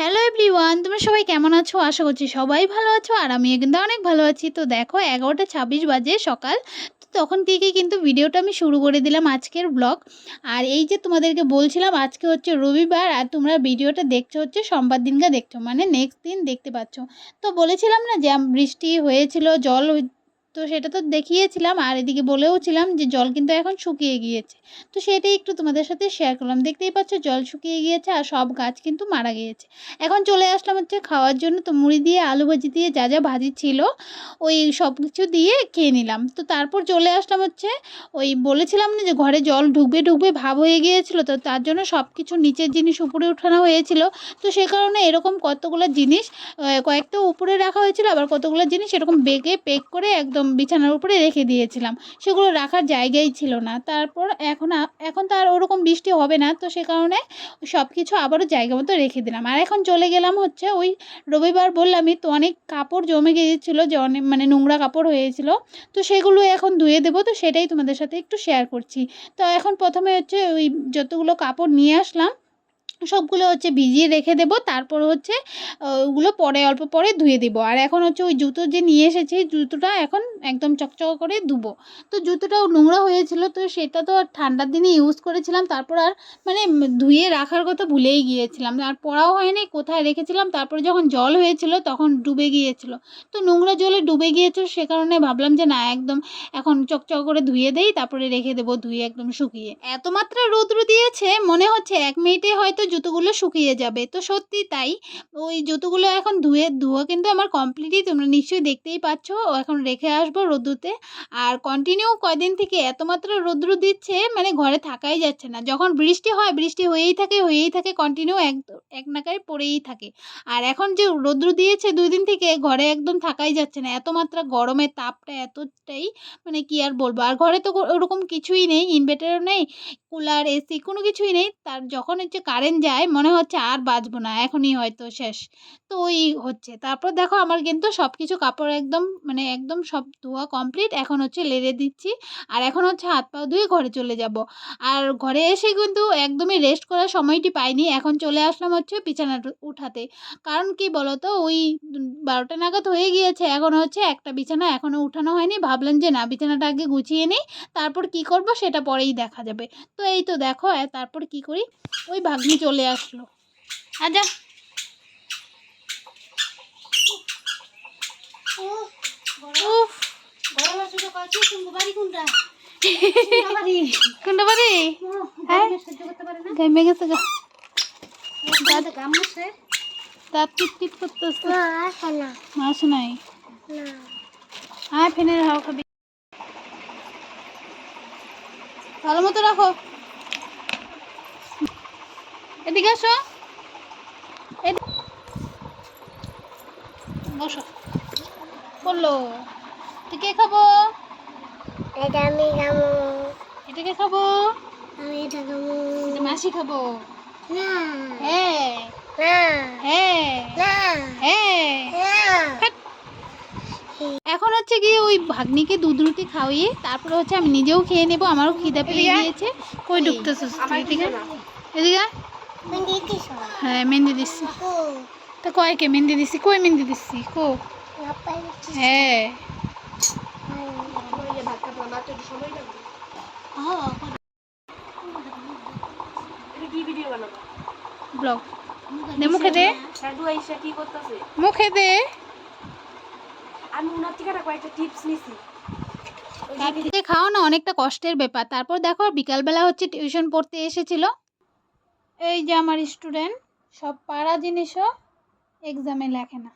Hello everyone, তোমরা সবাই কেমন আছো? আশা করছি সবাই ভালো আছো আর আমিও কিন্তু অনেক ভালো আছি। তো দেখো 11টা 26 বাজে সকাল। তো তখন থেকেই কিন্তু ভিডিওটা আমি শুরু করে দিলাম আজকের ব্লগ। আর এই যে তোমাদেরকে বলছিলাম আজকে হচ্ছে রবিবার আর তোমরা ভিডিওটা দেখছো হচ্ছে সোমবার দিনকে দেখছো, মানে নেক্সট দিন দেখতে পাচ্ছ। তো বলেছিলাম না যে বৃষ্টি হয়েছিল, জল তো সেটা তো দেখিয়েছিলাম আর এদিকে বলেওছিলাম যে জল কিন্তু এখন শুকিয়ে গিয়েছে। তো সেটাই একটু তোমাদের সাথে শেয়ার করলাম। দেখতেই পাচ্ছ জল শুকিয়ে গিয়েছে আর সব গাছ কিন্তু মারা গিয়েছে। এখন চলে আসলাম হচ্ছে খাওয়ার জন্য। তো মুড়ি দিয়ে আলু ভাজি দিয়ে যা যা ভাজি ছিল ওই সব কিছু দিয়ে খেয়ে নিলাম। তো তারপর চলে আসলাম হচ্ছে ওই বলেছিলাম না যে ঘরে জল ঢুকবে ঢুকবে ভাব হয়ে গিয়েছিল, তো তার জন্য সব কিছু নিচের জিনিস উপরে উঠানো হয়েছিল। তো সে কারণে এরকম কতগুলো জিনিস কয়েকটা উপরে রাখা হয়েছিল, আবার কতগুলো জিনিস এরকম বেগে পেক করে একদম বিছানার উপরে রেখে দিয়েছিলাম। সেগুলো রাখার জায়গাই ছিল না। তারপর এখন তো আর ওরকম বৃষ্টি হবে না, তো সে কারণে সব কিছু আবারও জায়গা মতো রেখে দিলাম। আর এখন চলে গেলাম হচ্ছে ওই রবিবার বললামই তো অনেক কাপড় জমে গিয়েছিলো, যে অনেক মানে নোংরা কাপড় হয়েছিল। তো সেগুলো এখন ধুয়ে দেবো, তো সেটাই তোমাদের সাথে একটু শেয়ার করছি। তো এখন প্রথমে হচ্ছে ওই যতগুলো কাপড় নিয়ে আসলাম সবগুলো হচ্ছে ভিজিয়ে রেখে দেবো। তারপর হচ্ছে ওগুলো পরে অল্প পরে ধুয়ে দেবো। আর এখন হচ্ছে ওই জুতো যে নিয়ে এসেছি জুতোটা এখন একদম চকচক করে ধুবো। তো জুতোটাও নোংরা হয়েছিল, তো সেটা তো আর ঠান্ডার দিনে ইউজ করেছিলাম, তারপর আর মানে ধুয়ে রাখার কথা ভুলেই গিয়েছিলাম আর পরাও হয়নি, কোথায় রেখেছিলাম। তারপরে যখন জল হয়েছিল তখন ডুবে গিয়েছিল। তো নোংরা জলে ডুবে গিয়েছিল, সে কারণে ভাবলাম যে না একদম এখন চকচক করে ধুয়ে দেই, তারপরে রেখে দেবো ধুয়ে একদম শুকিয়ে। এত মাত্রা রৌদ্র দিয়েছে মনে হচ্ছে 1 মিনিটে হয়তো জুতোগুলো শুকিয়ে যাবে। তো সত্যি তাই। ওই জুতোগুলো এখন ধোয়া কিন্তু আমার কমপ্লিটই, তোমরা নিশ্চয়ই দেখতেই পাচ্ছ। ও এখন রেখে আসবো রোদ্দুরতে। আর কন্টিনিউ কয়দিন থেকে এত মাত্রা রৌদ্র দিচ্ছে মানে ঘরে থাকাই যাচ্ছে না। যখন বৃষ্টি হয় বৃষ্টি হয়েই থাকে কন্টিনিউ এক নাগাড়ে পড়েই থাকে। আর এখন যে রৌদ্র দিয়েছে 2 দিন থেকে ঘরে একদম থাকাই যাচ্ছে না। এত মাত্রা গরমের তাপটা এতটাই মানে কি আর বলবো। আর ঘরে তো ওরকম কিছুই নেই, ইনভার্টারও নেই, কুলার এসি কোনো কিছুই নেই। তার যখন হচ্ছে কারেন্ট যায় মনে হচ্ছে আর বাঁচবো না, এখনই হয়তো শেষ। তো ওই হচ্ছে। তারপর দেখো আমার কিন্তু সব কিছু কাপড় একদম মানে একদম সব ধোয়া কমপ্লিট। এখন হচ্ছে লেড়ে দিচ্ছি আর এখন হচ্ছে হাত পা ধুয়ে ঘরে চলে যাব। আর ঘরে এসে কিন্তু একদমই রেস্ট করার সময়টি পাইনি। এখন চলে আসলাম হচ্ছে বিছানা উঠাতে। কারণ কি বলতো ওই 12টা নাগাদ হয়ে গিয়েছে, এখন হচ্ছে একটা বিছানা এখনও উঠানো হয়নি। ভাবলাম যে না বিছানাটা আগে গুছিয়ে নিই, তারপর কি করব সেটা পরেই দেখা যাবে। তো এই তো দেখো তারপর কি করি, ওই ভাগ্নি চলে আসলো। আজা উফ কোনটা বাড়ি হ্যাঁ ঘেমে গেছে গা, দাঁত টিট করতেছে। আসে নাই ফ্যানের হাওয়া খাবি, ভালো মতো রাখো। এদিকে আসো, বসো। বললো কে খাবো? এটা আমি খাবো। এটাকে খাবো, আমি এটা খাবো। এটা মাসি খাবো। না হ্যাঁ না হ্যাঁ না হ্যাঁ। না। এখন হচ্ছে গিয়ে ওই ভাগ্নিকে দুধ রুটি খাওয়িয়ে তারপরে হচ্ছে আমি নিজেও খেয়ে নেবো, আমারও খিদে পেয়ে গিয়েছে। কই ঢুকতেছিস এদিকে এদিকে? হ্যাঁ মেহেন্দি দিচ্ছি। তো কয়কে মেহেন্দি দিচ্ছি? কই মেহেন্দি দিচ্ছি কো? হ্যাঁ ব্লগ দে, মুখে দে, মুখে দে। খাওয়া না অনেকটা কষ্টের ব্যাপার। তারপর দেখো বিকালবেলা হচ্ছে টিউশন পড়তে এসেছিল এই যে আমার স্টুডেন্ট, সব পাড়া জিনিসও এক্সামে লেখে না।